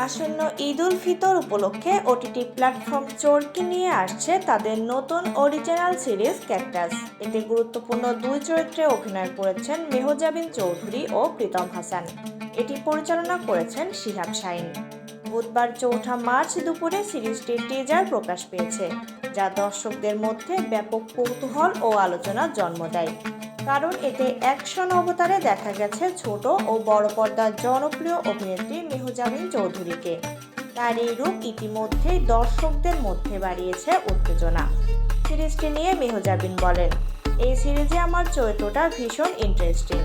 আসন্ন ঈদ উল ফিতর উপলক্ষে OTT platform চরকি নিয়ে আসছে তাদের নতুন অরিজিনাল সিরিজ ক্যাকটাস। এতে গুরুত্বপূর্ণ দুই চরিত্রে অভিনয় করেছেন মেহজাবিন চৌধুরী ও প্রীতম হাসান। এটি পরিচালনা করেছেন শিহাব শাহীন। বুধবার ৪ মার্চ দুপুরে সিরিজটির টিজার প্রকাশ পেয়েছে, যা দর্শকদের মধ্যে ব্যাপক কৌতূহল ও আলোচনার জন্ম দেয়। কারণ এতে অ্যাকশন অবতারে দেখা গেছে ছোট ও বড় পর্দার জনপ্রিয় অভিনেত্রী মেহজাবিন চৌধুরীকে। তার এই রূপ ইতিমধ্যেই দর্শকদের মধ্যে বাড়িয়েছে উত্তেজনা। সিরিজটি নিয়ে মেহজাবিন বলেন, এই সিরিজে আমার চরিত্রটা ভীষণ ইন্টারেস্টিং।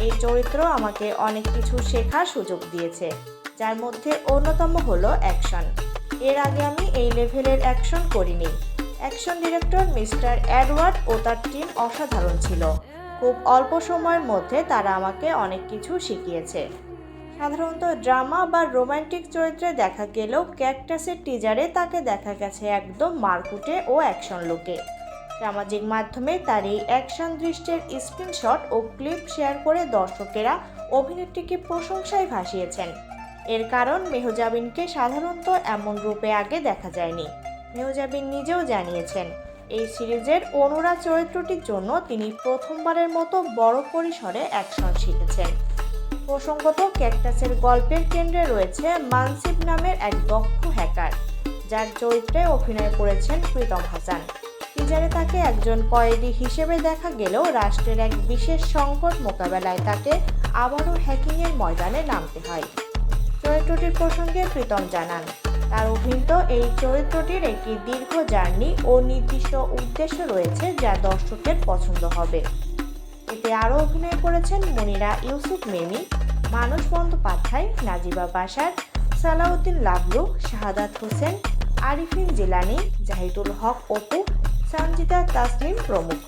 এই চরিত্র আমাকে অনেক কিছু শেখার সুযোগ দিয়েছে, যার মধ্যে অন্যতম হলো অ্যাকশন। এর আগে আমি এই লেভেলের অ্যাকশন করিনি। অ্যাকশন ডিরেক্টর মিস্টার এডওয়ার্ড ও তার টিম অসাধারণ ছিল। খুব অল্প সময়ের মধ্যে তারা আমাকে অনেক কিছু শিখিয়েছে। সাধারণত ড্রামা বা রোমান্টিক চরিত্রে দেখা গেলেও ক্যাকটাসের টিজারে তাকে দেখা গেছে একদম মারকুটে ও অ্যাকশন লুকে। সামাজিক মাধ্যমে তার এই অ্যাকশন দৃশ্যের স্ক্রিনশট ও ক্লিপ শেয়ার করে দর্শকেরা অভিনেত্রীকে প্রশংসায় ভাসিয়েছেন। এর কারণ মেহজাবিনকে সাধারণত এমন রূপে আগে দেখা যায়নি। মেহজাবিন নিজেও জানিয়েছেন, এই সিরিজের অনুরা চরিত্রটির জন্য তিনি প্রথমবারের মতো বড় পরিসরে অ্যাকশন শিখেছেন। প্রসঙ্গত, ক্যাকটাসের গল্পের কেন্দ্রে রয়েছে মানসিব নামের এক দক্ষ হ্যাকার, যার চরিত্রে অভিনয় করেছেন প্রীতম হাসান। টিজারে তাকে একজন কয়েদি হিসেবে দেখা গেলেও রাষ্ট্রের এক বিশেষ সংকট মোকাবেলায় তাকে আবারও হ্যাকিংয়ের ময়দানে নামতে হয়। চরিত্রটির প্রসঙ্গে প্রীতম জানান, তার অভিনীত এই চরিত্রটির একটি দীর্ঘ জার্নি ও নির্দিষ্ট উদ্দেশ্য রয়েছে, যা দর্শকের পছন্দ হবে। এতে আরও অভিনয় করেছেন মনিরা ইউসুফ মেমি, মানস বন্দ্যোপাধ্যায়, নাজিবা বাশার, সালাউদ্দিন লাবলু, শাহাদাত হোসেন, আরিফিন জিলানি, জাহিদুল হক অপু, সঞ্জিতা তাসলিম প্রমুখ।